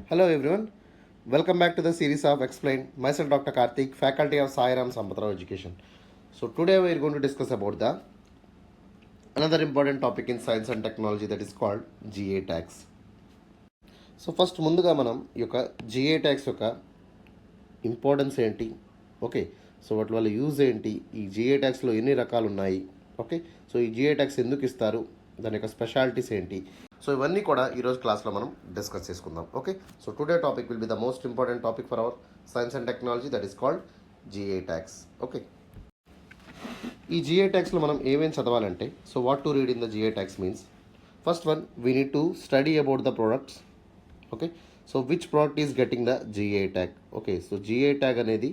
Hello everyone, welcome back to the series of Explain. Myself Dr. Karthik, Faculty of Sai Ram Sampatrao Education. So today we are going to discuss about the another important topic in science and technology that is called GA tags. So first ముందుగా మనం ఈ యొక్క GA tags యొక్క importance ఏంటి, okay, so వాటి వల్ల use ఏంటి, ఈ జిఏ ట్యాగ్స్లో ఎన్ని రకాలు ఉన్నాయి, ఓకే, సో ఈ జిఏ ట్యాగ్స్ ఎందుకు ఇస్తారు, దాని యొక్క స్పెషాలిటీస్ ఏంటి, సో ఇవన్నీ కూడా ఈరోజు క్లాస్లో మనం డిస్కస్ చేసుకుందాం. Okay, so today topic will be the most important topic for our science and technology that is called GI tags. Okay, ఈ జిఏ ట్యాగ్స్లో మనం ఏమేమి చదవాలంటే, so what to read in the GI tags means first one we need to study about the products. Okay, so which product is getting the GI tag. Okay, so GI tag అనేది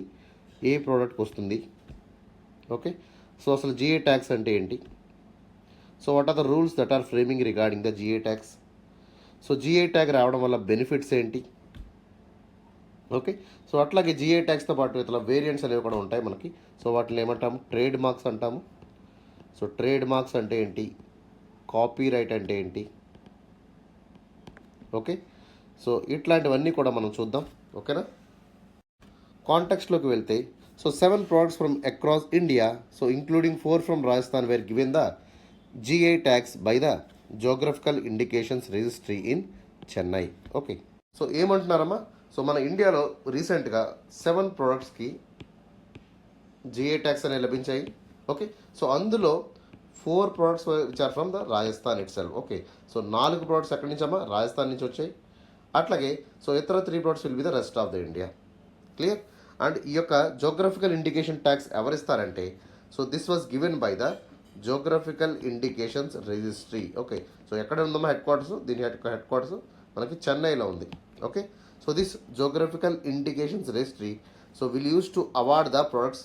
ఏ ప్రోడక్ట్కి వస్తుంది. Okay, so అసలు GA tags అంటే ఏంటి, so what are the rules that are framing regarding the GI tags, so GI tag రావడం వల్ల benefits ఏంటి. ఓకే, సో అట్లాగే జిఏ ట్యాగ్స్తో పాటు ఇట్లా వేరియంట్స్ అనేవి కూడా ఉంటాయి మనకి. సో వాటిని ఏమంటాము, ట్రేడ్ మార్క్స్ అంటాము. సో ట్రేడ్ మార్క్స్ అంటే ఏంటి, కాపీ రైట్ అంటే ఏంటి. ఓకే, సో ఇట్లాంటివన్నీ కూడా మనం చూద్దాం. ఓకేనా, కాంటెక్స్ట్లోకి వెళ్తే, so 7 products from across India, so including 4 from Rajasthan where given the GI tags by the geographical indications registry in Chennai. Okay, so ఏమంటున్నారమ్మా, సో మన ఇండియాలో రీసెంట్గా 7 productsకి జిఐ ట్యాగ్స్ అనేవి లభించాయి. ఓకే, సో అందులో 4 products which are from the Rajasthan itself. Okay, so 4 products ఎక్కడి నుంచి అమ్మా, రాజస్థాన్ నుంచి వచ్చాయి. అట్లాగే సో ఇతర 3 products will be the rest of the India. Clear. And ఈ యొక్క జోగ్రఫికల్ ఇండికేషన్ ట్యాగ్స్ ఎవరిస్తారంటే, so this was given by the geographical indications registry. Okay, so ఎక్కడ ఉందమ్మా హెడ్ క్వార్టర్స్, దీని హెడ్ క్వార్టర్స్ మనకి చెన్నైలో ఉంది. Okay, so this geographical indications registry so will use to award the products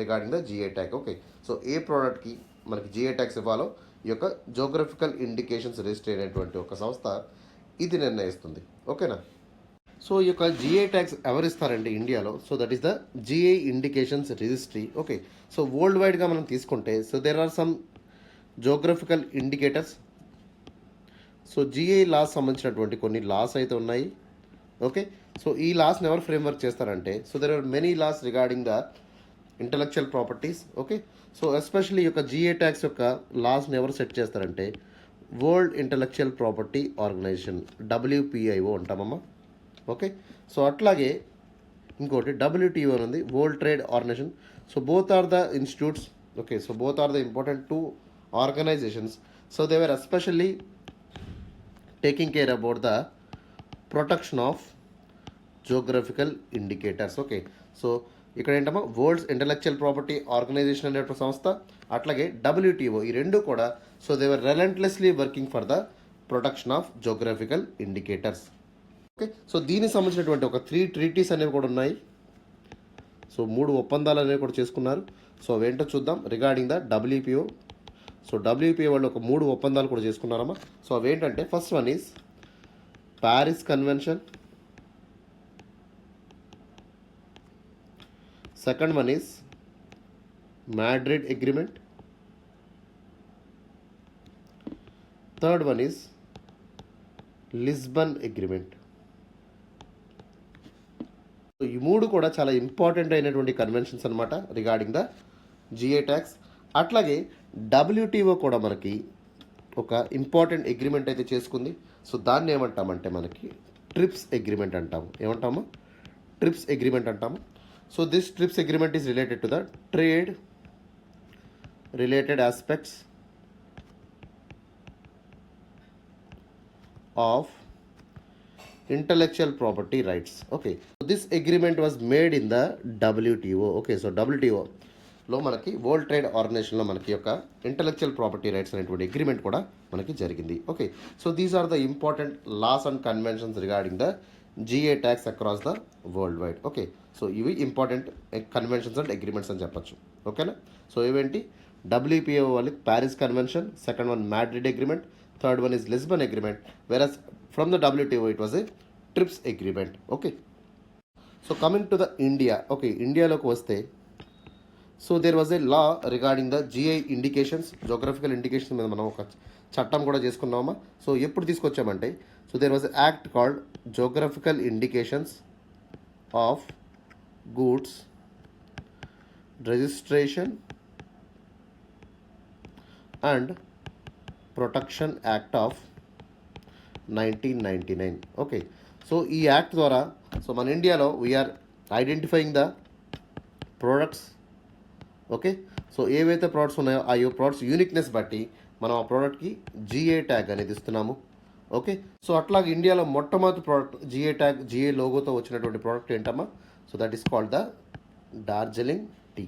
regarding the GI tag. Okay, so ఏ ప్రోడక్ట్కి మనకి GA tags ఇవ్వాలో ఈ యొక్క జోగ్రఫికల్ ఇండికేషన్స్ రిజిస్ట్రీ అనేటువంటి ఒక సంస్థ ఇది నిర్ణయిస్తుంది. ఓకేనా, సో ఈ యొక్క జిఐ ట్యాగ్స్ ఎవరిస్తారంటే ఇండియాలో, so that is the GI indications registry. Okay, so world వైడ్గా మనం తీసుకుంటే, so there are some geographical indicators. So GI laws సంబంధించినటువంటి కొన్ని లాస్ అయితే ఉన్నాయి. ఓకే, సో ఈ లాస్ని ఎవరు ఫ్రేమ్వర్క్ చేస్తారంటే, so there are many laws regarding the intellectual properties. Okay, so especially ఈ యొక్క జిఐ ట్యాగ్స్ యొక్క లాస్ని ఎవరు సెట్ చేస్తారంటే world intellectual property organisation, WPIO అంటామమ్మా. ఓకే, సో అట్లాగే ఇంకోటి WTO ఉంది, world trade organisation. So both are the institutes. Okay, so both are the important 2 organisations. So they were especially taking care about the protection of geographical indicators. Okay, so ఇక్కడ ఏంటమ్మా world's intellectual property organisation అనే సంస్థ, అట్లాగే WTO, ఈ రెండు కూడా so they were relentlessly working for the protection of geographical indicators. Okay, so దీనికి సంబంధించినటువంటి ఒక 3 ట్రీటీస్ అనేవి కూడా ఉన్నాయి. సో 3 ఒప్పందాలు అనేవి కూడా చేసుకున్నారు. సో అవేంటో చూద్దాం regarding the WPO. So WPO వాళ్ళు ఒక 3 ఒప్పందాలు కూడా చేసుకున్నారమ్మా. సో అవేంటంటే first one is Paris convention, second one is Madrid agreement, third one is Lisbon agreement. So ఈ 3 కూడా చాలా ఇంపార్టెంట్ అయినటువంటి కన్వెన్షన్స్ అనమాట రిగార్డింగ్ ద జిఏ ట్యాగ్స్. అట్లాగే WTO కూడా మనకి ఒక ఇంపార్టెంట్ అగ్రిమెంట్ అయితే చేసుకుంది. సో దాన్ని ఏమంటామంటే మనకి ట్రిప్స్ అగ్రిమెంట్ అంటాము. ఏమంటాము, ట్రిప్స్ అగ్రిమెంట్ అంటాము. So this trips agreement is related to the trade related aspects of intellectual property rights. Okay, so this agreement was made in the WTO. Okay, so WTO లో మనకి world trade ఆర్గనైజేషన్లో మనకి యొక్క intellectual property rights అనేటువంటి agreement కూడా మనకి జరిగింది. Okay, so these are the important laws and conventions regarding the GI tags across the world wide. Okay, so ఇవి ఇంపార్టెంట్ కన్వెన్షన్స్ అండ్ అగ్రిమెంట్స్ అని చెప్పచ్చు. ఓకేనా, సో ఇవేంటి WPO వాళ్ళకి Paris convention, second one Madrid agreement, third one is Lisbon agreement, whereas from the WTO it was a TRIPS agreement. Okay, so coming to the India. Okay, ఇండియాలోకి వస్తే so there was a law regarding the GI indications, geographical indications మీద మనం ఒక చట్టం కూడా చేసుకున్నామా. సో ఎప్పుడు తీసుకొచ్చామంటే So there was an act called Geographical Indications of Goods Registration and protection act of 1999. Okay, so ఈ యాక్ట్ ద్వారా సో మన ఇండియాలో we are identifying the products. Okay, so ఏవైతే ప్రోడక్ట్స్ ఉన్నాయో ఆ ప్రోడక్ట్స్ యూనిక్నెస్ బట్టి మనం ఆ ప్రోడక్ట్కి జిఏ ట్యాగ్ అనేది ఇస్తున్నాము. ఓకే, సో అట్లాగే ఇండియాలో మొట్టమొదటి ప్రోడక్ట్ జిఏ ట్యాగ్ జిఏ లోగోతో వచ్చినటువంటి ప్రోడక్ట్ ఏంటమ్మా? So that is called the Darjeeling tea.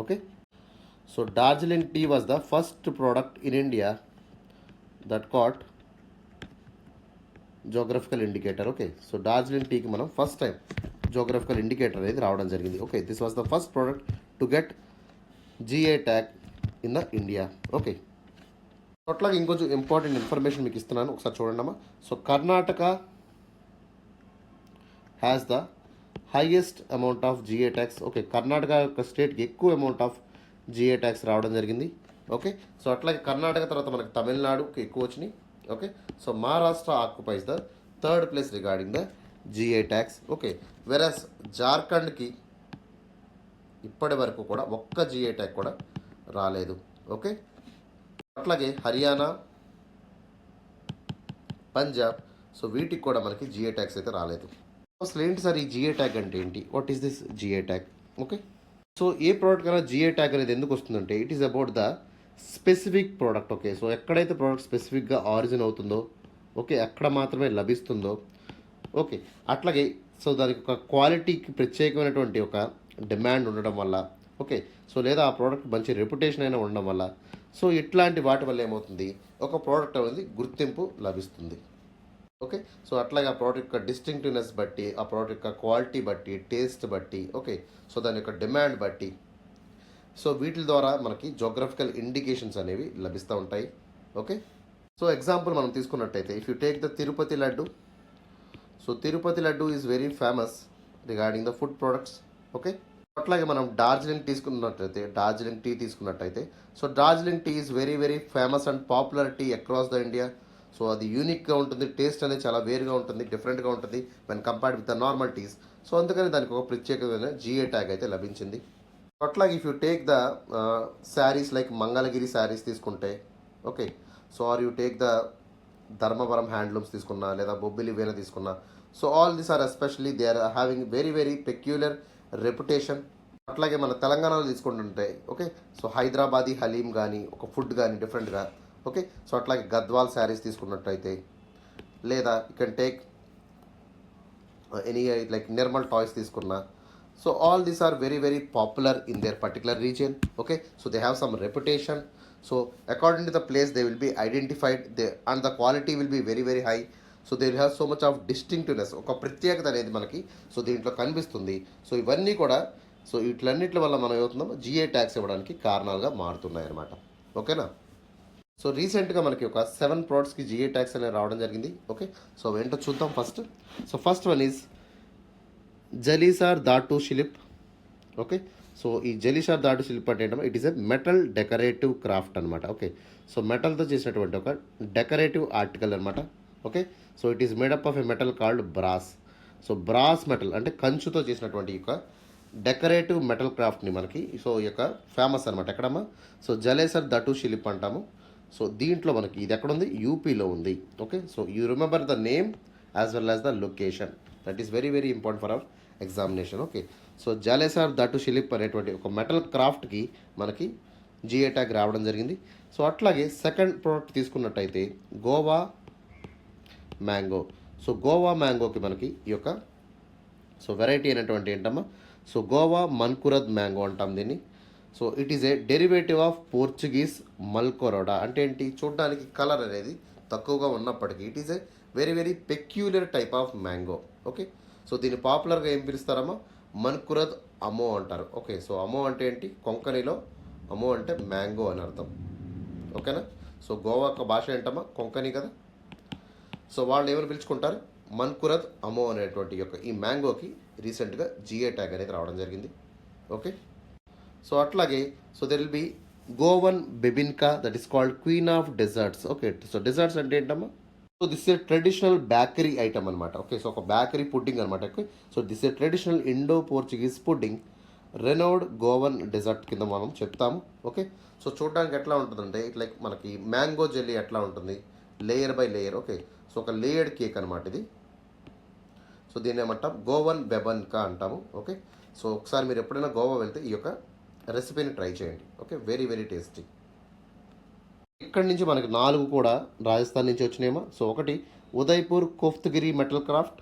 Okay, so Darjeeling tea was the first product in India that caught geographical indicator. Okay, so Darjeeling టీకి మనం ఫస్ట్ టైం జోగ్రఫికల్ ఇండికేటర్ అనేది రావడం జరిగింది. Okay, this was the first product to get GI tag in the India. Okay, అట్లాగే ఇంకొంచెం important information మీకు ఇస్తున్నాను, ఒకసారి చూడండి అమ్మా. So Karnataka has the highest amount of GI tags. Okay, Karnataka యొక్క స్టేట్కి ఎక్కువ అమౌంట్ ఆఫ్ జిఏ ట్యాక్స్ రావడం జరిగింది. ఓకే, సో అట్లాగే కర్ణాటక తర్వాత మనకి తమిళనాడుకి ఎక్కువ వచ్చినాయి. Okay, so Maharashtra occupies the third place regarding the GI tags. Okay, versus జార్ఖండ్కి ఇప్పటి వరకు కూడా ఒక్క జిఏ ట్యాగ్ కూడా రాలేదు. ఓకే, అట్లాగే హర్యానా, పంజాబ్, సో వీటికి కూడా మనకి జిఏ ట్యాగ్స్ అయితే రాలేదు. అసలు ఏంటి సార్ ఈ జిఏ ట్యాగ్ అంటే ఏంటి? What is this GA tag? Okay, so A product కన్నా జిఏ ట్యాగ్ అనేది ఎందుకు వస్తుందంటే it is about the specific product. Okay, so ఎక్కడైతే ప్రోడక్ట్ స్పెసిఫిక్గా ఆరిజిన్ అవుతుందో, ఓకే, అక్కడ మాత్రమే లభిస్తుందో. ఓకే, అట్లాగే సో దానికి ఒక క్వాలిటీకి ప్రత్యేకమైనటువంటి ఒక డిమాండ్ ఉండడం వల్ల, ఓకే, సో లేదా ఆ ప్రోడక్ట్ మంచి రెప్యుటేషన్ అయినా ఉండడం వల్ల, సో ఇట్లాంటి వాటి వల్ల ఏమవుతుంది, ఒక ప్రోడక్ట్ అనేది గుర్తింపు లభిస్తుంది. ఓకే, సో అట్లాగే ఆ ప్రోడక్ట్ యొక్క డిస్టింక్టివ్నెస్ బట్టి, ఆ ప్రోడక్ట్ యొక్క క్వాలిటీ బట్టి, టేస్ట్ బట్టి, ఓకే, సో దాని యొక్క డిమాండ్ బట్టి, సో వీటి ద్వారా మనకి జోగ్రఫికల్ ఇండికేషన్స్ అనేవి లభిస్తూ ఉంటాయి. ఓకే, సో ఎగ్జాంపుల్ మనం తీసుకున్నట్టయితే if you take the Tirupati laddu. So Tirupati laddu is very famous regarding the food products. Okay, అట్లాగే మనం డార్జిలింగ్ డార్జిలింగ్ టీ తీసుకున్నట్టయితే so Darjeeling tea is very very famous and popular tea across the India. So అది యూనిక్గా ఉంటుంది, టేస్ట్ అనేది చాలా వేరుగా ఉంటుంది, డిఫరెంట్గా ఉంటుంది when compared with the normal teas. So అందుకని దానికి ఒక ప్రత్యేకమైన జిఏ ట్యాగ్ అయితే లభించింది. అట్లాగే if you take the saris like Mangalagiri saris తీసుకుంటే, okay, so or you take the Dharmavaram handlooms తీసుకున్నా, లేదా బొబ్బిలి వేల తీసుకున్నా, so all these are especially they are having very very peculiar reputation. అట్లాగే మన తెలంగాణలో తీసుకుంటుంటే, ఓకే, సో హైదరాబాదీ హలీం కానీ ఒక ఫుడ్ కానీ డిఫరెంట్గా. ఓకే, సో అట్లాగే గద్వాల్ శారీస్ తీసుకున్నట్టయితే, లేదా you can take any like Nirmal toys తీసుకున్నా. So all these are very very popular in their particular region. Okay, so they have some reputation. So according to the place they will be identified they and the quality will be very very high. So they will have so much of distinctiveness, ఒక ప్రత్యేకత అనేది మనకి so దీంట్లో కనిపిస్తుంది. So ఇవన్నీ కూడా so వీటిలన్నిటి వల్ల మనం ఏమవుతుందో జిఏ ట్యాక్స్ ఇవ్వడానికి కారణాలుగా మారుతున్నాయి అన్నమాట. ఓకేనా? సో రీసెంట్గా మనకి ఒక 7 ప్రోడక్ట్స్కి జిఏ ట్యాక్స్ అనేది రావడం జరిగింది. ఓకే, సో ఏంటో చూద్దాం first. So first one is Jalesar Dhatu Shilp. Okay, so ఈ జలీసార్ ధాటు శిల్ప్ అంటే ఏంటంటే it is a metal decorative craft అనమాట. ఓకే, సో మెటల్తో చేసినటువంటి ఒక డెకరేటివ్ ఆర్టికల్ అనమాట. Okay, so it is made up of a metal called brass. So brass metal అంటే కంచుతో చేసినటువంటి యొక్క డెకరేటివ్ మెటల్ క్రాఫ్ట్ని మనకి సో ఈ యొక్క ఫేమస్ అనమాట. ఎక్కడమ్మా? సో జలేసర్ ధాటు శిల్ప్ అంటాము. సో దీంట్లో మనకి ఇది ఎక్కడుంది? యూపీలో ఉంది. Okay, so you remember the name as well as the location. That is very very important for our examination. Okay, so Jalesar Dhatu Shilp అనేటువంటి ఒక మెటల్ క్రాఫ్ట్కి మనకి జిఏ ట్యాగ్ రావడం జరిగింది. సో అట్లాగే సెకండ్ ప్రోడక్ట్ తీసుకున్నట్టయితే గోవా మ్యాంగో. సో గోవా మ్యాంగోకి మనకి ఈ యొక్క సో వెరైటీ అయినటువంటి ఏంటమ్మా? సో గోవా మన్కురద్ మ్యాంగో అంటాం దీన్ని. So it is a derivative of Portuguese మల్కొరోడా. అంటే ఏంటి? చూడడానికి కలర్ అనేది తక్కువగా ఉన్నప్పటికీ it is a very very peculiar type of mango. Okay, so దీన్ని పాపులర్గా ఏం పిలుస్తారమ్మా? మన్కురద్ అమో అంటారు. ఓకే, సో అమో అంటే ఏంటి? కొంకణిలో అమో అంటే మ్యాంగో అని అర్థం. ఓకేనా? సో గోవా యొక్క భాష ఏంటమ్మా? కొంకణి కదా. సో వాళ్ళు ఏమని పిలుచుకుంటారు? మన్కురద్ అమో అనేటువంటి యొక్క ఈ మ్యాంగోకి రీసెంట్గా జిఏ ట్యాగ్ అనేది రావడం జరిగింది. ఓకే, సో అట్లాగే so there will be Goan bebinca, that is called queen of desserts. Okay, so desserts అంటే ఏంటమ్మా? So this is traditional bakery item అనమాట. ఓకే, సో ఒక బేకరీ పుడ్డింగ్ అనమాట. Okay, so this is traditional Indo Portuguese pudding renowned Goan dessert కింద మనం చెప్తాము. Okay, so చూడడానికి ఎట్లా ఉంటుందంటే ఇట్ లైక్ మనకి మ్యాంగో జెల్లీ ఎట్లా ఉంటుంది, layer by layer. Okay, so ఒక లేయర్డ్ కేక్ అనమాట ఇది. సో దీన్ని ఏమంటాం, గోవన్ బెబన్కా అంటాము. ఓకే, సో ఒకసారి మీరు ఎప్పుడైనా గోవా వెళ్తే ఈ యొక్క రెసిపీని ట్రై చేయండి. Okay, very very tasty. ఇక్కడి నుంచి మనకి 4 కూడా రాజస్థాన్ నుంచి వచ్చినాయేమో. సో ఒకటి Udaipur Koftgari metal craft.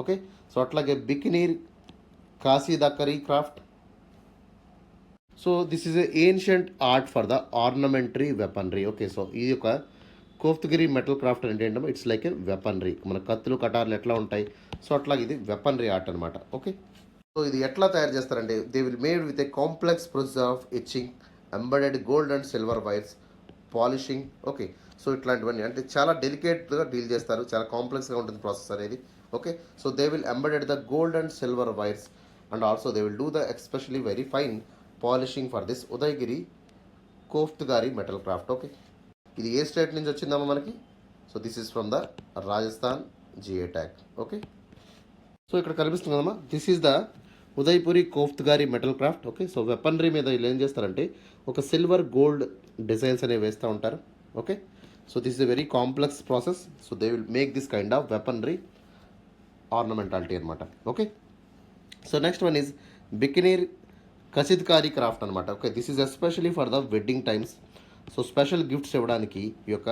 Okay, so అట్లాగే Bikaner Kashidakari craft. So this is a ancient art for the ornamentary weaponry. Okay, so ఈ యొక్క కోఫ్తగిరి మెటల్ క్రాఫ్ట్ అంటే ఏంటంటే ఇట్స్ లైక్ ఏ వెపనరీ. మన కత్తులు కటార్లు ఎట్లా ఉంటాయి, సో అట్లాగే ఇది వెపనరీ ఆర్ట్ అనమాట. ఓకే, సో ఇది ఎట్లా తయారు చేస్తారంటే they will made with a complex process of itching, embedded gold and silver wires, polishing. Okay, so ఇట్లాంటివన్నీ అంటే చాలా డెలికేట్గా డీల్ చేస్తారు, చాలా కాంప్లెక్స్గా ఉంటుంది ప్రాసెస్ అనేది. Okay, so they will embedded the gold and silver wires and also they will do the especially very fine polishing for this Udayagiri Koftgari metal craft. Okay, ఇది ఏ state నుంచి వచ్చిందమ్మా మనకి? So this is from the Rajasthan GI tag. Okay, so ఇక్కడ కనిపిస్తుంది కదమ్మా, this is the Udaipuri Koftgari metal craft. Okay, so weaponry మీద వీళ్ళు ఏం చేస్తారంటే ఒక సిల్వర్ గోల్డ్ డిజైన్స్ అనేవి వేస్తూ ఉంటారు. Okay, so this is a very complex process. So they will make this kind of weaponry ornamentality అనమాట. Okay, so next one is Bikaner Kasidkari craft అనమాట. Okay, this is especially for the wedding times. So special gifts ఇవ్వడానికి ఈ యొక్క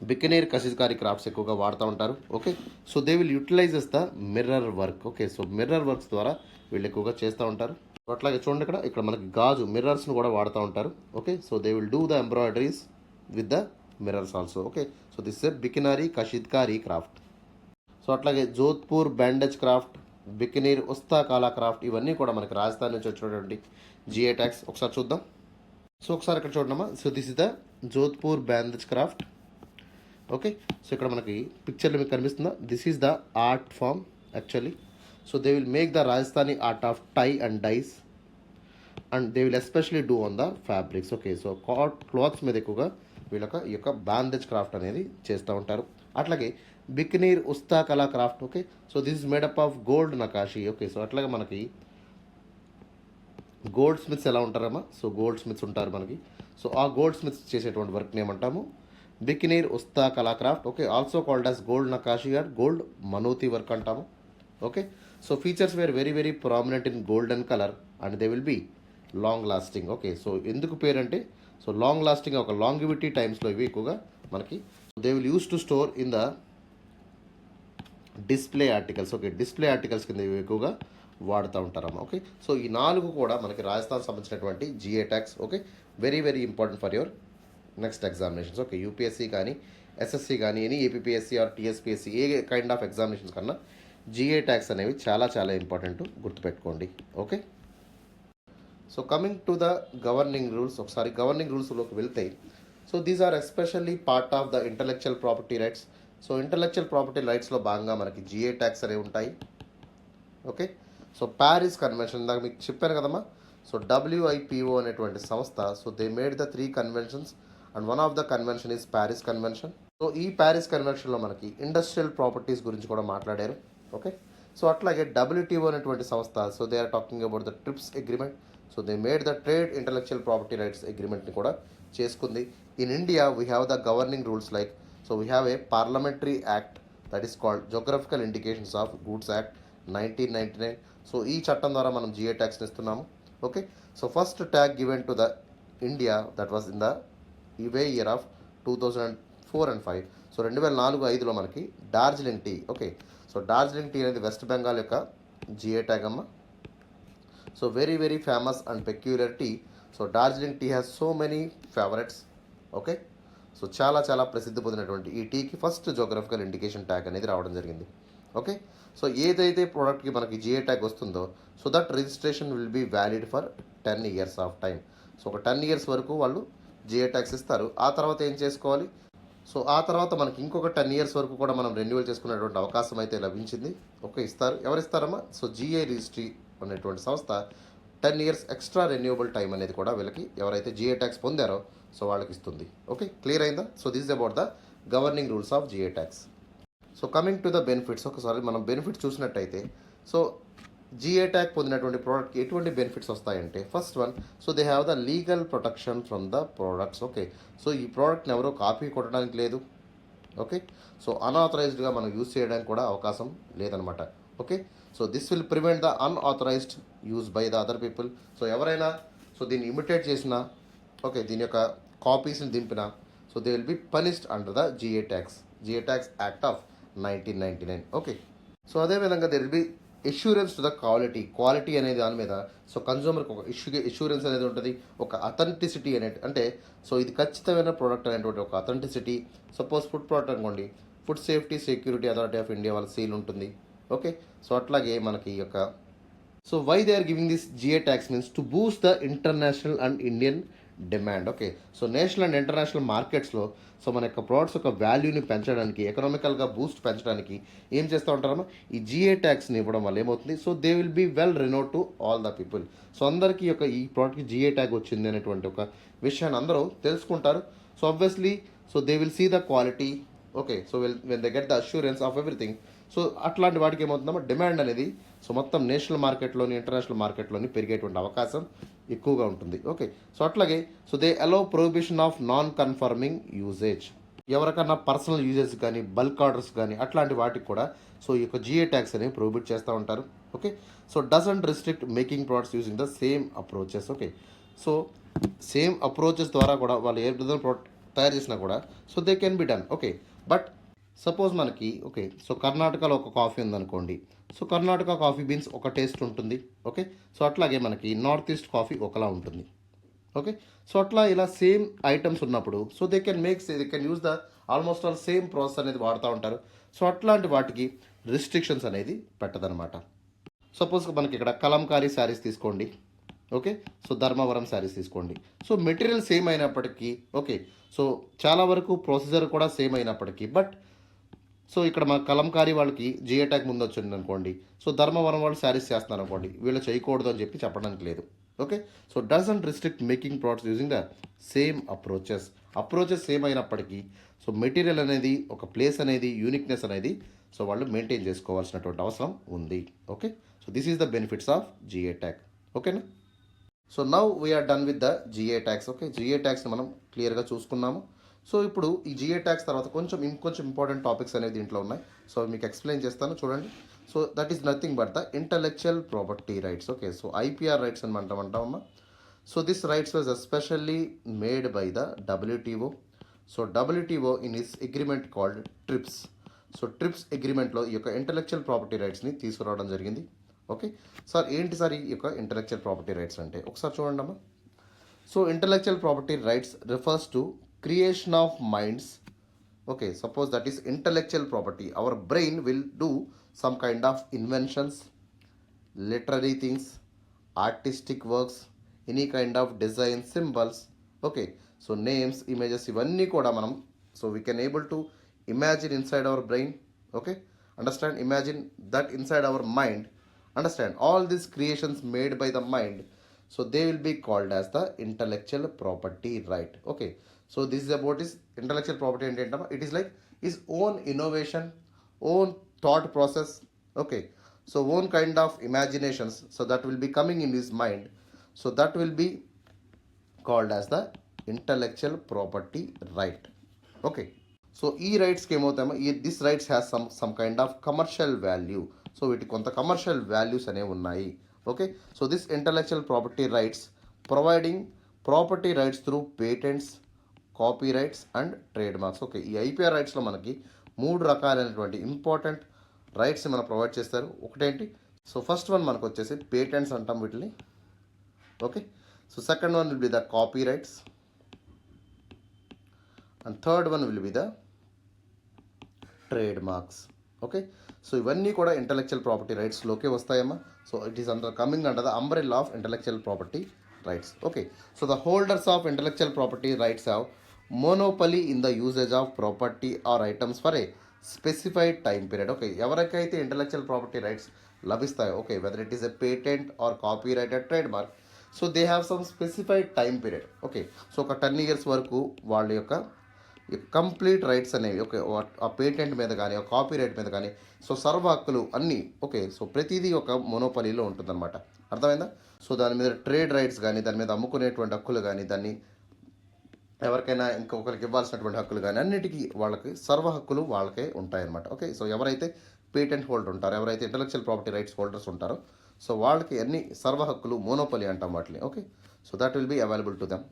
Bikaner Kasidkari crafts ఎక్కువగా వాడుతూ ఉంటారు. Okay, so they will utilises the mirror work. Okay, so mirror works ద్వారా వీళ్ళు ఎక్కువగా చేస్తూ ఉంటారు. అట్లాగే చూడండి ఇక్కడ మనకి గాజు మిర్రర్స్ను కూడా వాడుతూ ఉంటారు. Okay, so they will do the embroideries with the mirrors also. Okay, so this is Bikaneri Kashidakari craft. So అట్లాగే Jodhpur bandage craft, Bikaner Usta Kala craft, ఇవన్నీ కూడా మనకి రాజస్థాన్ నుంచి వచ్చినటువంటి జిఏ ట్యాగ్స్. ఒకసారి చూద్దాం. సో ఒకసారి ఇక్కడ చూడమ్మా. So this is the Jodhpur bandage craft. Okay, so ఇక్కడ మనకి పిక్చర్లో మీకు కనిపిస్తుందా, this is the art form actually. So they will make the Rajasthani art of tie and dyes and they will especially do on the fabrics. Okay, so clothes మీద ఎక్కువగా వీళ్ళొక ఈ యొక్క bandage craft అనేది చేస్తూ ఉంటారు. అట్లాగే బికినీర్ Usta Kala craft. Okay, so this is made up of gold Nakashi. Okay, so అట్లాగే మనకి గోల్డ్ స్మిత్స్ ఎలా ఉంటారమ్మా, సో గోల్డ్ స్మిత్స్ ఉంటారు మనకి. సో ఆ గోల్డ్ స్మిత్స్ చేసేటువంటి వర్క్ని ఏమంటాము, Bikaner Usta Kala craft. Okay, also called as gold Nakashi or gold Manoti work అంటాము. Okay, so features were very very prominent in golden colour and they will be long lasting. Okay, so ఎందుకు పేరంటే so long lasting ఒక longevity టైమ్స్లో ఇవి ఎక్కువగా మనకి they will use to store in the display articles. Okay, display articles కింద ఇవి ఎక్కువగా వాడుతూ ఉంటారమ్మా. ఓకే, సో ఈ 4 కూడా మనకి రాజస్థాన్ సంబంధించినటువంటి GI tags. Okay, very very important for your next examinations. Okay, UPSC కానీ ఎస్ఎస్సి కానీ any APSC or TSPSC a kind of examinations కన్నా జిఏ ట్యాగ్స్ అనేవి చాలా చాలా ఇంపార్టెంట్, గుర్తుపెట్టుకోండి. Okay, so coming to the governing rules. ఒకసారి governing రూల్స్లోకి వెళ్తే so these are especially part of the intellectual property rights. So intellectual property రైట్స్లో భాగంగా మనకి జిఏ ట్యాగ్స్ అనేవి ఉంటాయి. ఓకే, సో ప్యారిస్ కన్వెన్షన్ ఇందాక మీకు చెప్పాను కదమ్మా. సో డబ్ల్యూఐపిఓ అనేటువంటి సంస్థ, so they made the 3 conventions and one of the convention is Paris convention. So ఈ ప్యారిస్ కన్వెన్షన్లో మనకి ఇండస్ట్రియల్ ప్రాపర్టీస్ గురించి కూడా మాట్లాడారు. ఓకే, సో అట్లాగే డబ్ల్యూటీఓ అనేటువంటి సంస్థ, so they are talking about the TRIPS agreement. So they made the trade intellectual property rights అగ్రిమెంట్ని కూడా చేసుకుంది. In India we have the governing rules like so we have a parliamentary act that is called geographical indications of goods act 1999. So ఈ చట్టం ద్వారా మనం GI ట్యాగ్స్ని ఇస్తున్నాము. Okay, so first tag given to the India that was in the ఇవే year of 2004 and 5. So 2004-5లో మనకి Darjeeling tea. Okay, so Darjeeling tea అనేది వెస్ట్ బెంగాల్ యొక్క జిఏ ట్యాగ్ అమ్మ. So very very famous and peculiar tea. So Darjeeling tea has so many favourites. Okay, so చాలా చాలా ప్రసిద్ధి పొందినటువంటి ఈ టీకి ఫస్ట్ జోగ్రఫికల్ ఇండికేషన్ ట్యాగ్ అనేది రావడం జరిగింది. ఓకే, సో ఏదైతే ప్రోడక్ట్కి మనకి జిఏ ట్యాగ్ వస్తుందో so that registration will be valid for 10 years of time. So ఒక 10 years వరకు వాళ్ళు జిఏ ట్యాగ్స్ ఇస్తారు. ఆ తర్వాత ఏం చేసుకోవాలి, సో ఆ తర్వాత మనకి ఇంకొక 10 years వరకు కూడా మనం రెన్యువల్ చేసుకునేటువంటి అవకాశం అయితే లభించింది. ఓకే, ఇస్తారు. ఎవరు ఇస్తారమ్మా, సో జిఏ రిజిస్ట్రీ అనేటువంటి సంస్థ 10 years ఎక్స్ట్రా రెన్యూవబుల్ టైం అనేది కూడా వీళ్ళకి ఎవరైతే జిఏ ట్యాగ్స్ పొందారో సో వాళ్ళకి ఇస్తుంది. ఓకే, క్లియర్ అయిందా? So this is about the governing rules of GI tags. So coming to the benefits, ఒకసారి మనం బెనిఫిట్స్ చూసినట్టయితే, సో జిఏ ట్యాగ్ పొందినటువంటి ప్రోడక్ట్కి ఎటువంటి బెనిఫిట్స్ వస్తాయంటే, first one, so they have the legal protection from the products. Okay, so ఈ ప్రోడక్ట్ని ఎవరో కాపీ కొట్టడానికి లేదు. ఓకే, సో అన్ఆథరైజ్డ్గా మనం యూజ్ చేయడానికి కూడా అవకాశం లేదనమాట. Okay, so this will prevent the unauthorised use by the other people. So ఎవరైనా సో దీన్ని ఇమిటేట్ చేసినా, ఓకే, దీని యొక్క కాపీస్ని దింపినా, so they will be punished under the GI tags act of 1999. Okay, so అదేవిధంగా there will be assurance to the quality అనేది దాని మీద, సో కన్జ్యూమర్కి ఒక ఎష్యూరెన్స్ అనేది ఉంటుంది, ఒక అథెంటిసిటీ అనేది, అంటే సో ఇది ఖచ్చితమైన ప్రోడక్ట్ అనేటువంటి ఒక అథెంటిసిటీ. సపోజ్ ఫుడ్ ప్రోడక్ట్ అనుకోండి, food safety security authority of India వాళ్ళ సీల్ ఉంటుంది. ఓకే, సో అట్లాగే మనకి ఈ యొక్క, so why they are giving this GI tags means to boost the international and Indian demand. Okay, so national and international మార్కెట్స్లో so మన యొక్క products యొక్క వాల్యూని పెంచడానికి, ఎకనామికల్గా బూస్ట్ పెంచడానికి ఏం చేస్తూ ఉంటారమ్మా, ఈ జిఏ ట్యాక్స్ని ఇవ్వడం వల్ల ఏమవుతుంది, so they will be well renowned to all the people. So అందరికీ యొక్క ఈ ప్రోడక్ట్కి జిఏ ట్యాగ్ వచ్చింది అనేటువంటి ఒక విషయాన్ని అందరూ తెలుసుకుంటారు. So obviously so they will see the quality. Okay, so when they get the assurance of everything, so అట్లాంటి వాటికి ఏమవుతుందమ్మా, డిమాండ్ అనేది సో మొత్తం నేషనల్ మార్కెట్లోని ఇంటర్నేషనల్ మార్కెట్లోని పెరిగేటువంటి అవకాశం ఎక్కువగా ఉంటుంది. ఓకే, సో అట్లాగే so they allow prohibition of non conforming usage. ఎవరికన్నా పర్సనల్ యూజెస్ కానీ బల్క్ ఆర్డర్స్ కానీ అట్లాంటి వాటికి కూడా సో ఈ యొక్క జిఏ ట్యాక్స్ అనేవి ప్రొహిబిట్ చేస్తూ ఉంటారు. Okay, so doesn't restrict making products using the same approaches. Okay, so same approaches ద్వారా కూడా వాళ్ళు ఏ విధంగా ప్రోడక్ట్ తయారు చేసినా కూడా so they can be done. Okay, but suppose మనకి, ఓకే, సో కర్ణాటకలో ఒక కాఫీ ఉందనుకోండి, సో కర్ణాటక కాఫీ బీన్స్ ఒక టేస్ట్ ఉంటుంది. ఓకే, సో అట్లాగే మనకి నార్త్ ఈస్ట్ కాఫీ ఒకలా ఉంటుంది. ఓకే, సో అట్లా ఇలా సేమ్ ఐటమ్స్ ఉన్నప్పుడు so they can use the almost all same process అనేది వాడుతూ ఉంటారు. సో అట్లాంటి వాటికి రిస్ట్రిక్షన్స్ అనేది పెట్టదనమాట. సపోజ్ మనకి ఇక్కడ కలంకారీ శారీస్ తీసుకోండి. ఓకే, సో ధర్మవరం శారీస్ తీసుకోండి. సో మెటీరియల్ సేమ్ అయినప్పటికీ, ఓకే, సో చాలా వరకు ప్రొసీజర్ కూడా సేమ్ అయినప్పటికీ, బట్ సో ఇక్కడ మన కలంకారీ వాళ్ళకి జిఏ ట్యాగ్ ముందు వచ్చింది అనుకోండి, సో ధర్మవరం వాళ్ళు శారీస్ చేస్తున్నారు అనుకోండి, వీళ్ళు చేయకూడదు అని చెప్పి చెప్పడానికి లేదు. Okay, so doesn't restrict making products using the same approaches same అయినప్పటికీ, సో మెటీరియల్ అనేది, ఒక ప్లేస్ అనేది, యూనిక్నెస్ అనేది సో వాళ్ళు మెయింటైన్ చేసుకోవాల్సినటువంటి అవసరం ఉంది. Okay, so this is the benefits of GI tag. ఓకేనా, so now we are done with the GI tags. Okay, GI ట్యాక్స్ని మనం క్లియర్గా చూసుకున్నాము. సో ఇప్పుడు ఈ జిఏ ట్యాక్స్ తర్వాత కొంచెం ఇంపార్టెంట్ టాపిక్స్ అనేవి దీంట్లో ఉన్నాయి. సో మీకు ఎక్స్ప్లెయిన్ చేస్తాను చూడండి. So that is nothing but the intellectual property rights. Okay, so IPR rights అని అంటామమ్మా. So this rights was especially made by the WTO. So WTO in his agreement called TRIPS. So TRIPS అగ్రిమెంట్లో ఈ యొక్క intellectual property రైట్స్ని తీసుకురావడం జరిగింది. Okay sir, ఏంటి sir ఈ యొక్క ఇంటలెక్చువల్ ప్రాపర్టీ రైట్స్ అంటే, ఒకసారి చూడండి అమ్మా. So intellectual property rights refers to creation of minds. Okay, suppose that is intellectual property, our brain will do some kind of inventions, literary things, artistic works, any kind of design, symbols. Okay, so names, images, ivanni kuda manam, so we can able to imagine inside our brain. Okay, understand, imagine that inside our mind, understand all these creations made by the mind, so they will be called as the intellectual property right. Okay, so this is about his intellectual property and it is like his own innovation, own thought process. Okay, so own kind of imaginations, so that will be coming in his mind, so that will be called as the intellectual property right. Okay, so e rights came out, this rights has some kind of commercial value, so it konta commercial values ane unnai. Okay, so this intellectual property rights providing property rights through patents, copy rights and trade marks. Okay, ఈ IPR రైట్స్లో మనకి 3 రకాలైనటువంటి important rights మనం provide చేస్తారు. ఒకటేంటి, so first one మనకు వచ్చేసి patents అంటాం వీటిని. Okay, so second one will be the copy rights and third one will be the trade marks. Okay, so ఇవన్నీ కూడా ఇంటలెక్చువల్ ప్రాపర్టీ రైట్స్లోకే వస్తాయమ్మా. So it is coming under the umbrella of intellectual property rights. Okay, so the holders of intellectual property rights have monopoly in the usage of property or items for a specified time period. Okay, ఎవరికైతే intellectual property rights లభిస్తాయో, okay, whether it is a patent or copy right or trade mark, so they have some specified time period. Okay, so ఒక 10 years వరకు వాళ్ళ యొక్క complete rights అనేవి okay ఆ patent మీద కానీ ఆ కాపీ రైట్ మీద కానీ సో సర్వ హక్కులు అన్నీ ఓకే సో ప్రతిదీ ఒక మొనోపలీలో ఉంటుందన్నమాట. అర్థమైందా? సో దాని మీద ట్రేడ్ రైట్స్ కానీ దాని మీద అమ్ముకునేటువంటి హక్కులు కానీ దాన్ని ఎవరికైనా ఇంకొకరికి ఇవ్వాల్సినటువంటి హక్కులు కానీ అన్నిటికీ వాళ్ళకి సర్వ హక్కులు వాళ్ళకే ఉంటాయన్నమాట. ఓకే సో ఎవరైతే పేటెంట్ హోల్డర్ ఉంటారో ఎవరైతే ఇంటలెక్చువల్ ప్రాపర్టీ రైట్స్ హోల్డర్స్ ఉంటారో సో వాళ్ళకి అన్ని సర్వ హక్కులు మోనోపలి అంటాం వాటిని. Okay so that will be available to them.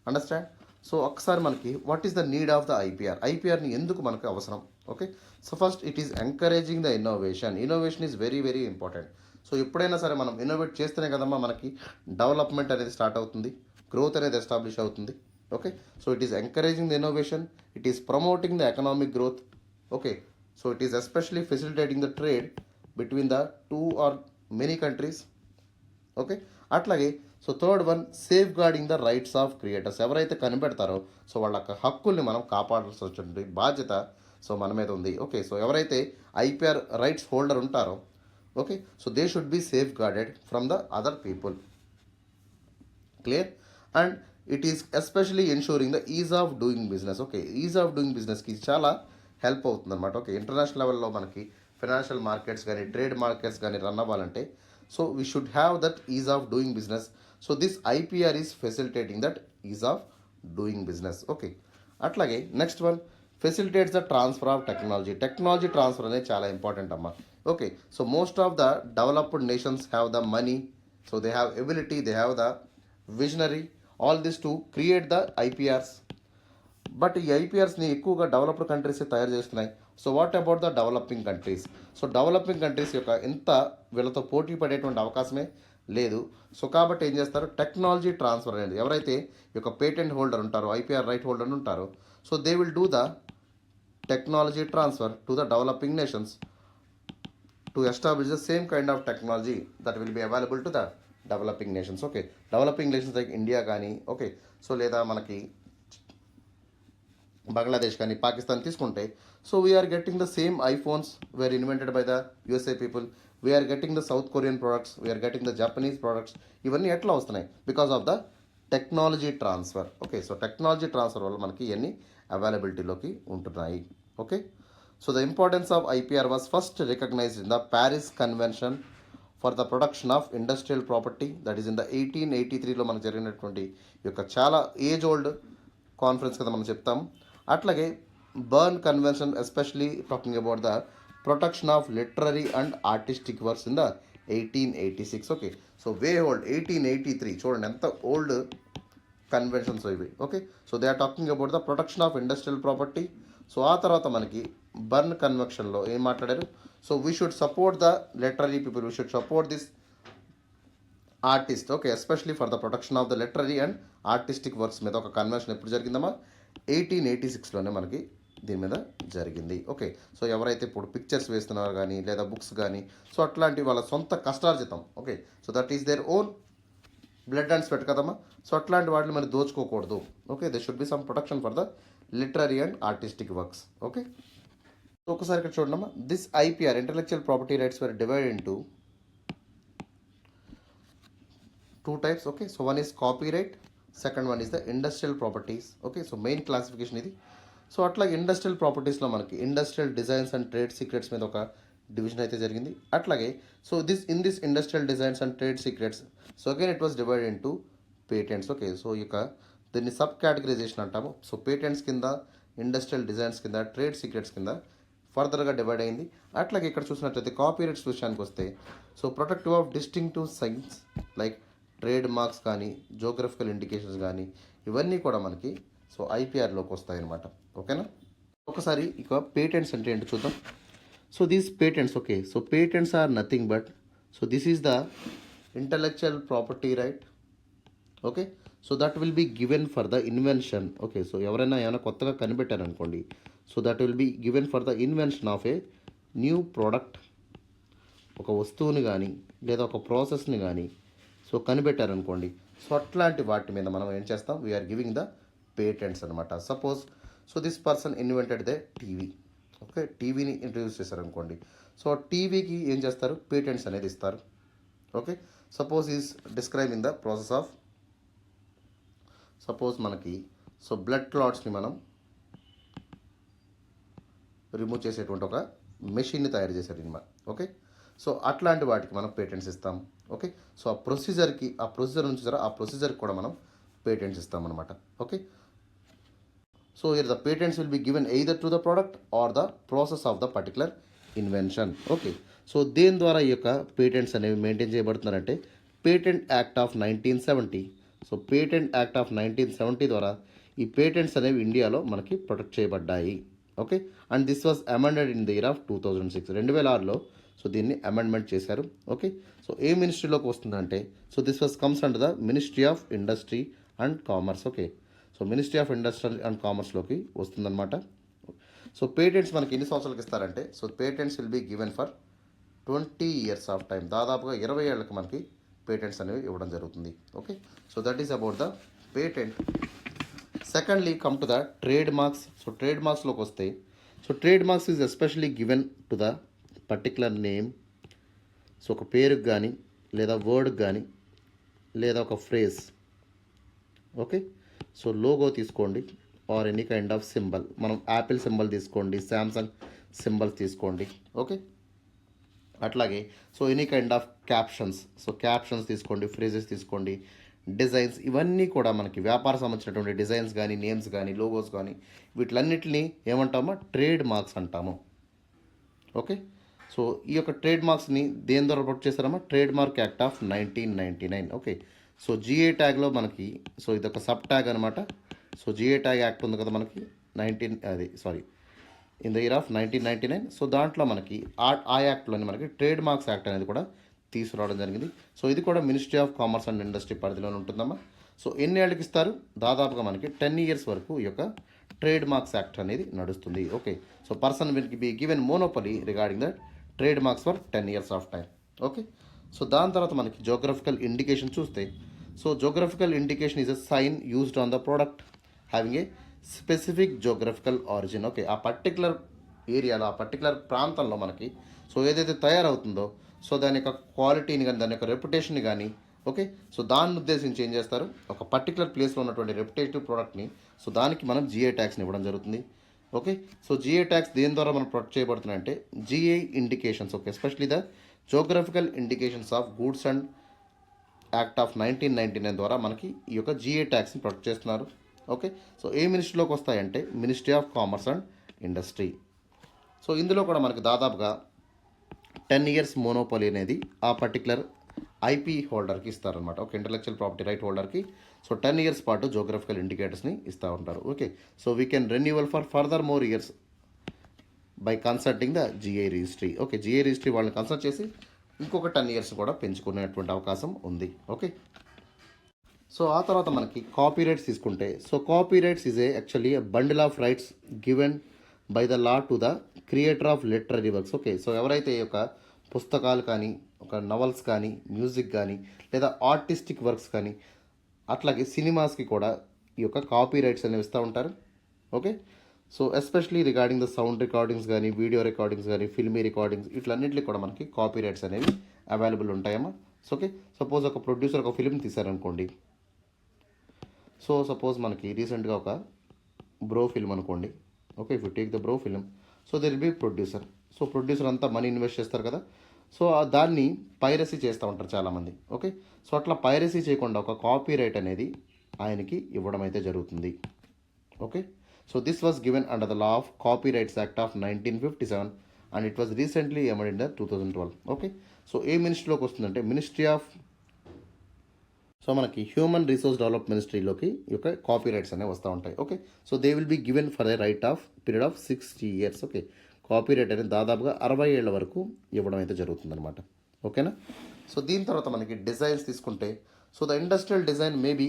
Understand? So ఒకసారి మనకి what is the need of the IPR, ఐపీఆర్ని ఎందుకు మనకు అవసరం? Okay so first it is encouraging the innovation. Innovation is very very important. So ఎప్పుడైనా సరే మనం innovate చేస్తేనే కదమ్మా మనకి డెవలప్మెంట్ అనేది స్టార్ట్ అవుతుంది, గ్రోత్ అనేది ఎస్టాబ్లిష్ అవుతుంది. Okay so it is encouraging the innovation, it is promoting the economic growth. Okay so it is especially facilitating the trade between the two or many countries. Okay అట్లాగే so third one safeguarding the rights of creators. ఎవరైతే కనిపెడతారో so వాళ్ళ హక్కుల్ని మనం కాపాడాల్సి వచ్చిన బాధ్యత so మన మీద ఉంది. ఓకే సో ఎవరైతే ఐపీఆర్ రైట్స్ హోల్డర్ ఉంటారో okay so they should be safe guarded from the other people. Clear? And it is especially ensuring the is of doing business. Okay is of doing బిజినెస్కి చాలా help అవుతుంది అనమాట. Okay international లెవెల్లో మనకి financial markets కానీ trade markets కానీ run అవ్వాలంటే so we should have that is of doing business. So this IPR is facilitating that is of doing business. Okay అట్లాగే next one facilitates the transfer of technology. Technology transfer అనేది చాలా important అమ్మా. Okay so most of the developed nations have the money, so they have ability, they have the visionary, all this to create the IPRs. But ఈ ఐపీఆర్స్ని ఎక్కువగా developed countries తయారు చేస్తున్నాయి. So what about the developing countries? So developing countries యొక్క ఎంత వీళ్ళతో పోటీ పడేటువంటి అవకాశమే లేదు. సో కాబట్టి ఏం చేస్తారు, టెక్నాలజీ ట్రాన్స్ఫర్ అనేది ఎవరైతే ఈ యొక్క పేటెంట్ హోల్డర్ ఉంటారో ఐపీఆర్ రైట్ హోల్డర్ ఉంటారో so they will do the technology transfer to the developing nations to establish the same kind of technology that will be available to the developing nations. Okay developing nations like India కానీ okay so లేదా మనకి బంగ్లాదేశ్ కానీ పాకిస్తాన్ తీసుకుంటే so we are getting the same iPhones were invented by the USA people, we are getting the South Korean products, we are getting the Japanese products. ఇవన్నీ ఎట్లా వస్తున్నాయి? Because of the technology transfer. Okay so technology transfer వల్ల మనకి ఇవన్నీ అవైలబిలిటీలోకి ఉంటున్నాయి. Okay so the importance of IPR was first recognised in the Paris convention for the production of industrial property, that is in the 1883లో మనకు జరిగినటువంటి ఈ యొక్క చాలా ఏజ్ ఓల్డ్ కాన్ఫరెన్స్ కదా మనం చెప్తాం. అట్లాగే Berne convention especially talking about the protection of literary and artistic works in the 1886. Okay so way old 1883 చూడండి ఎంత ఓల్డ్ కన్వెన్షన్స్ ఇవి. Okay so they are talking about the protection of industrial property. So ఆ తర్వాత మనకి Berne కన్వెన్షన్లో ఏం మాట్లాడారు? So we should support the literary people, we should support this artist. Okay especially for the protection of the literary and artistic works మీద ఒక convention ఎప్పుడు జరిగిందమ్మా? 1886లోనే మనకి దీని మీద జరిగింది. ఓకే సో ఎవరైతే ఇప్పుడు పిక్చర్స్ వేస్తున్నారు కానీ లేదా బుక్స్ కానీ సో అట్లాంటి వాళ్ళ సొంత కష్టార్జితం. Okay so that is their own blood and sweat కదమ్మా. సో అట్లాంటి వాటిని మరి దోచుకోకూడదు. Okay they should be some protection for the literary and artistic works. Okay so ఒకసారి ఇక్కడ చూడమ్మా, this IPR intellectual property rights were divided into two types. Okay so one is copyright, second one is the industrial properties. Okay so main classification ఇది. So అట్లా industrial ప్రాపర్టీస్లో మనకి industrial designs and trade secrets మీద ఒక division అయితే జరిగింది. అట్లాగే so this industrial designs and trade secrets so again it was divided into patents. Okay so ఇక దీన్ని సబ్ కేటగరైజేషన్ అంటాము. సో పేటెంట్స్ కింద, ఇండస్ట్రియల్ డిజైన్స్ కింద, ట్రేడ్ సీక్రెట్స్ కింద ఫర్దర్గా డివైడ్ అయింది. అట్లాగే ఇక్కడ చూసినట్లయితే కాపీరైట్స్ విషయానికి వస్తే so protective of distinctive science like trade marks కానీ జోగ్రఫికల్ ఇండికేషన్స్ కానీ ఇవన్నీ కూడా మనకి సో ఐపీఆర్లోకి వస్తాయి అన్నమాట. ఓకేనా? ఒకసారి ఇక పేటెంట్స్ అంటే ఏంటో చూద్దాం. So these patents okay so patents are nothing but so this is the intellectual property right. Okay so that will be given for the invention. Okay so ఎవరైనా ఏమైనా కొత్తగా కనిపెట్టారనుకోండి so that will be given for the invention of a new product. ఒక వస్తువుని కానీ లేదా ఒక ప్రాసెస్ని కానీ సో కనిపెట్టారనుకోండి సో అట్లాంటి వాటి మీద మనం ఏం చేస్తాం, వీఆర్ గివింగ్ ద పేటెంట్స్ అనమాట. Suppose so this person invented the TV. Okay టీవీని ఇంట్రడ్యూస్ చేశారనుకోండి సో టీవీకి ఏం చేస్తారు, పేటెంట్స్ అనేది ఇస్తారు. Okay suppose is describing the process of suppose మనకి సో బ్లడ్ క్లాట్స్ని మనం రిమూవ్ చేసేటువంటి ఒక మెషిన్ని తయారు చేశారు అనమాట. ఓకే, సో అట్లాంటి వాటికి మనం పేటెంట్స్ ఇస్తాం. ఓకే, సో ఆ ప్రొసీజర్ నుంచి సరే ఆ ప్రొసీజర్కి కూడా మనం పేటెంట్స్ ఇస్తామన్నమాట. Okay, so here the patents will be given either to the product or the process of the particular invention. Okay, so దేని ద్వారా ఈ యొక్క పేటెంట్స్ అనేవి మెయింటైన్ చేయబడుతున్నారంటే patent act of 1970. So patent act of 1970 ద్వారా ఈ patents అనేవి ఇండియాలో మనకి ప్రొటెక్ట్ చేయబడ్డాయి. Okay, and this was amended in the year of 2006, 2006లో సో దీన్ని అమెండ్మెంట్ చేశారు. ఓకే, సో ఏ మినిస్ట్రీలోకి వస్తుందంటే so this was comes under the ministry of industry and commerce. Okay, so ministry of industry and కామర్స్లోకి వస్తుందన్నమాట. So patents మనకి ఎన్ని సంవత్సరాలకు ఇస్తారంటే so patents will be given for 20 years of time. దాదాపుగా 20 ఏళ్ళకి మనకి పేటెంట్స్ అనేవి ఇవ్వడం జరుగుతుంది. Okay, so that is about the patent. Secondly come to the trade marks. So trade మార్క్స్లోకి వస్తే so trade marks is especially given to the particular name. So ఒక పేరుకి కానీ లేదా వర్డ్కి కానీ లేదా ఒక ఫ్రేజ్. ఓకే, సో లోగో తీసుకోండి or any kind of symbol, మనం యాపిల్ సింబల్ తీసుకోండి, శాంసంగ్ సింబల్స్ తీసుకోండి. ఓకే, అట్లాగే so any kind of captions, so captions తీసుకోండి, ఫ్రేజెస్ తీసుకోండి, డిజైన్స్, ఇవన్నీ కూడా మనకి వ్యాపార సంబంధించినటువంటి డిజైన్స్ కానీ నేమ్స్ కానీ లోగోస్ కానీ వీటిలన్నిటిని ఏమంటామో ట్రేడ్ మార్క్స్ అంటాము. ఓకే, సో ఈ యొక్క ట్రేడ్ మార్క్స్ని దేని ద్వారా ప్రొటెక్ట్ చేస్తారమ్మా trade mark act of 1999. Okay, so GI ట్యాగ్లో మనకి సో ఇదొక సబ్ ట్యాగ్ అనమాట. సో జిఏ ట్యాగ్ యాక్ట్ ఉంది కదా మనకి in the year of 1999. So దాంట్లో మనకి ఆ యాక్ట్లోని మనకి ట్రేడ్ మార్క్స్ యాక్ట్ అనేది కూడా తీసుకురావడం జరిగింది. సో ఇది కూడా ministry of commerce and industry పరిధిలోనే ఉంటుందమ్మా. సో ఎన్ని ఏళ్ళకి ఇస్తారు? దాదాపుగా మనకి 10 years వరకు ఈ యొక్క ట్రేడ్ మార్క్స్ యాక్ట్ అనేది నడుస్తుంది. Okay, so person will be given monopoly regarding that trade marks for 10 years of time. Okay, so దాని తర్వాత మనకి జోగ్రఫికల్ ఇండికేషన్ చూస్తే so geographical indication is a sign used on the product having a specific geographical origin. Okay, ఆ particular ఏరియాలో ఆ particular ప్రాంతంలో మనకి so ఏదైతే తయారవుతుందో సో దాని యొక్క క్వాలిటీని కానీ దాని యొక్క రెప్యుటేషన్ని కానీ ఓకే, సో దాన్ని ఉద్దేశించి ఏం చేస్తారు ఒక పర్టికులర్ ప్లేస్లో ఉన్నటువంటి రెప్యుటేటివ్ ప్రోడక్ట్ని సో దానికి మనం జిఐ ట్యాక్స్ని ఇవ్వడం జరుగుతుంది. ఓకే, సో జిఐ ట్యాక్స్ దేని ద్వారా మనం ప్రొటెక్ట్ చేయబడుతున్నాయంటే GI indications. Okay, especially the geographical indications of goods and act of 1999 ద్వారా మనకి ఈ యొక్క జిఐ ట్యాక్స్ని ప్రొటెక్ట్ చేస్తున్నారు. ఓకే, సో ఏ మినిస్ట్రీలోకి వస్తాయంటే ministry of commerce and industry. So ఇందులో కూడా మనకి దాదాపుగా 10 years మోనోపలి అనేది ఆ పర్టికులర్ ఐపీ హోల్డర్కి ఇస్తారనమాట. ఓకే, ఇంటలెక్చువల్ ప్రాపర్టీ రైట్ హోల్డర్కి సో 10 years పాటు జోగ్రఫికల్ ఇండికేటర్స్ని ఇస్తూ ఉంటారు. Okay, so we can renewal for further more years by consulting the GI registry. Okay, GI registry వాళ్ళని కన్సల్ట్ చేసి ఇంకొక 10 years కూడా పెంచుకునేటువంటి అవకాశం ఉంది. ఓకే, సో ఆ తర్వాత మనకి కాపీ రైట్స్ తీసుకుంటే so copy rights is actually bundle of rights given by the law to the creator of literary works. Okay, so ఎవరైతే ఈ యొక్క పుస్తకాలు కానీ ఒక నవల్స్ కానీ మ్యూజిక్ కానీ లేదా ఆర్టిస్టిక్ వర్క్స్ కానీ అట్లాగే సినిమాస్కి కూడా ఈ యొక్క కాపీ రైట్స్ అనేవి ఇస్తూ ఉంటారు. Okay, so especially regarding the sound recordings కానీ వీడియో రికార్డింగ్స్ కానీ ఫిల్మీ రికార్డింగ్స్ ఇట్లన్నింటికి కూడా మనకి కాపీ రైట్స్ అనేవి అవైలబుల్ ఉంటాయమ్మా. సో ఓకే, సపోజ్ ఒక ప్రొడ్యూసర్ ఒక ఫిల్మ్ తీశారనుకోండి. సో సపోజ్ మనకి రీసెంట్గా ఒక బ్రో ఫిల్మ్ అనుకోండి. Okay, if you take the bro film so there will B producer. So producer అంతా మనీ ఇన్వెస్ట్ చేస్తారు కదా, సో దాన్ని పైరసీ చేస్తూ ఉంటారు చాలామంది. ఓకే, సో అట్లా పైరసీ చేయకుండా ఒక కాపీ రైట్ అనేది ఆయనకి ఇవ్వడం అయితే జరుగుతుంది. Okay, so this was given under the law of copy rights act of 1957 and it was recently amended in the 2012. Okay, so ఏ మినిస్ట్రీలోకి వస్తుందంటే మినిస్ట్రీ ఆఫ్ సో మనకి హ్యూమన్ రిసోర్స్ డెవలప్మెంట్ మినిస్ట్రీలోకి ఈ యొక్క కాపీ రైట్స్ అనేవి వస్తూ ఉంటాయి. Okay, so they will be given for the right of period of 60 years. Okay, copy right అనేది దాదాపుగా 60 ఏళ్ల వరకు ఇవ్వడం అయితే జరుగుతుందన్నమాట. ఓకేనా, సో దీని తర్వాత మనకి డిజైన్స్ తీసుకుంటే so the industrial design maybe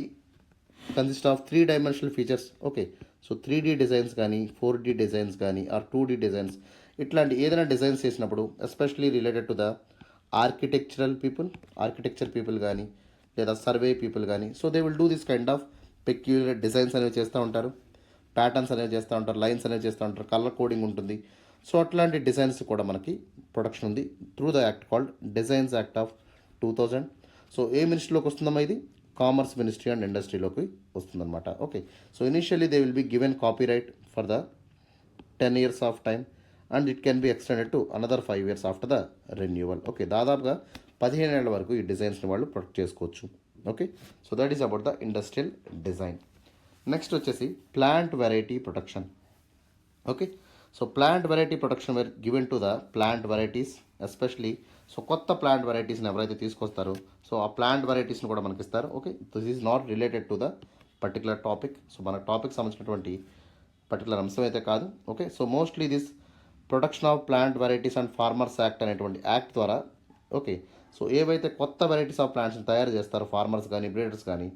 consist of 3-dimensional features. Okay, so 3D designs కానీ 4D డిజైన్స్ కానీ ఆర్ 2D డిజైన్స్ ఇట్లాంటి ఏదైనా డిజైన్స్ చేసినప్పుడు especially related to the architecture people కానీ లేదా సర్వే పీపుల్ కానీ so they will do this kind of peculiar designs అనేవి చేస్తూ ఉంటారు, ప్యాటర్న్స్ అనేవి చేస్తూ ఉంటారు, లైన్స్ అనేవి చేస్తూ ఉంటారు, కలర్ కోడింగ్ ఉంటుంది. సో అట్లాంటి డిజైన్స్ కూడా మనకి ప్రొడక్షన్ ఉంది through the act called designs act of 2000. So ఏ మినిస్ట్రీలోకి వస్తుందమ్మా ఇది కామర్స్ మినిస్ట్రీ అండ్ ఇండస్ట్రీలోకి వస్తుందన్నమాట. Okay, so initially they will be given copy right for the 10 years of time and it can be extended to another 5 years after the renewal. Okay, దాదాపుగా 15 ఏళ్ల వరకు ఈ డిజైన్స్ని వాళ్ళు ప్రొటెక్ట్ చేసుకోవచ్చు. Okay, so that is about the industrial design. Next వచ్చేసి plant variety protection. Okay, so plant variety protection were given to the plant varieties especially. So కొత్త plant వెరైటీస్ని ఎవరైతే తీసుకొస్తారో సో ఆ ప్లాంట్ వెరైటీస్ని కూడా మనకి ఇస్తారు. Okay, this is not related to the particular topic. So మన టాపిక్ సంబంధించినటువంటి పర్టికులర్ అంశం అయితే కాదు. Okay, so mostly this protection of plant varieties and farmers act అనేటువంటి యాక్ట్ ద్వారా ఓకే, సో ఏవైతే కొత్త వెరైటీస్ ఆఫ్ ప్లాంట్స్ని తయారు చేస్తారో ఫార్మర్స్ కానీ బ్రీడర్స్ కానీ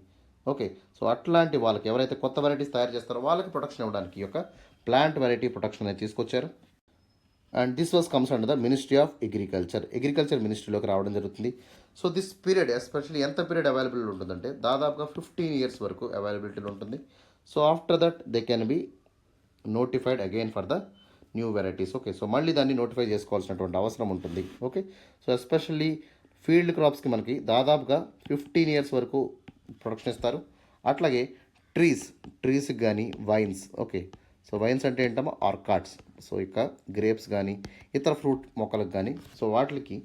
ఓకే, సో అట్లాంటి వాళ్ళకి ఎవరైతే కొత్త వెరైటీస్ తయారు చేస్తారో వాళ్ళకి ప్రొటెక్షన్ ఇవ్వడానికి ఈ యొక్క ప్లాంట్ వెరైటీ ప్రొటెక్షన్ అనేది తీసుకొచ్చారు. And this was comes under the ministry of agriculture మినిస్ట్రీలోకి రావడం జరుగుతుంది. సో దిస్ పీరియడ్ ఎస్పెషల్లీ ఎంత పీరియడ్ అవైలబుల్ ఉంటుందంటే దాదాపుగా 15 years వరకు అవైలబిలిటీలో ఉంటుంది. So after that they can be notified again for the new varieties. Okay, so మళ్ళీ దాన్ని నోటిఫై చేసుకోవాల్సినటువంటి అవసరం ఉంటుంది. ఓకే, సో ఎస్పెషల్లీ ఫీల్డ్ క్రాప్స్కి మనకి దాదాపుగా 15 years వరకు ప్రొటెక్షన్ ఇస్తారు. అట్లాగే ట్రీస్కి కానీ వైన్స్. ఓకే, సో వైన్స్ అంటే ఏంటమ్మా ఆర్కాడ్స్. సో ఇక గ్రేప్స్ కానీ ఇతర ఫ్రూట్ మొక్కలకు కానీ సో వాటికి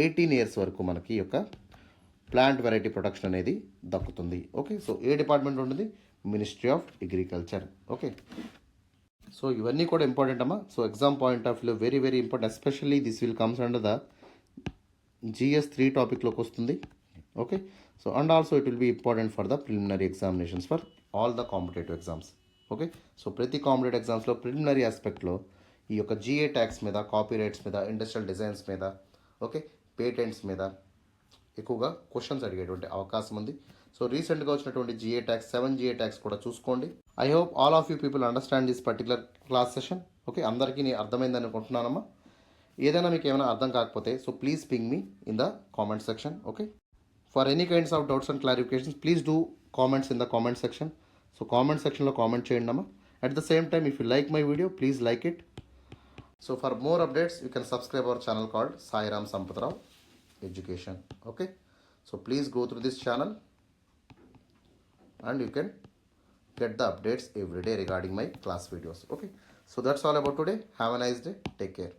18 years వరకు మనకి ఈ యొక్క ప్లాంట్ వెరైటీ ప్రొటెక్షన్ అనేది దక్కుతుంది. ఓకే, సో ఏ డిపార్ట్మెంట్ ఉంటుంది? Ministry of agriculture. Okay, so ఇవన్నీ కూడా ఇంపార్టెంట్ అమ్మా. So exam point of view very very important. Especially this will comes under the GS3 టాపిక్లోకి వస్తుంది. Okay, so and also it will be important for the preliminary examinations for all the competitive exams. Okay, so ప్రతి competitive ఎగ్జామ్స్లో preliminary ఆస్పెక్ట్లో ఈ యొక్క GA tags మీద, copyrights మీద, industrial designs మీద, ఓకే, పేటెంట్స్ మీద ఎక్కువగా క్వశ్చన్స్ అడిగేటువంటి అవకాశం ఉంది. సో రీసెంట్గా వచ్చినటువంటి సెవెన్ GA ట్యాక్స్ కూడా చూసుకోండి. I hope all of you people understand this particular class session. Okay, అందరికీ నేను అర్థమైందని అనుకుంటున్నానమ్మా. ఏదైనా మీకు ఏమైనా అర్థం కాకపోతే so please ping me in the comment section. Okay, for any kinds of doubts and clarifications please do comments in the comment section. So comment సెక్షన్లో comment చేయండి అమ్మా. At the same time if you like my video please like it. So for more updates you can subscribe our channel called Sairam Sampath Rao education. Okay, so please go through this channel and you can get the updates every day regarding my class videos. Okay, so that's all about today. Have a nice day. Take care.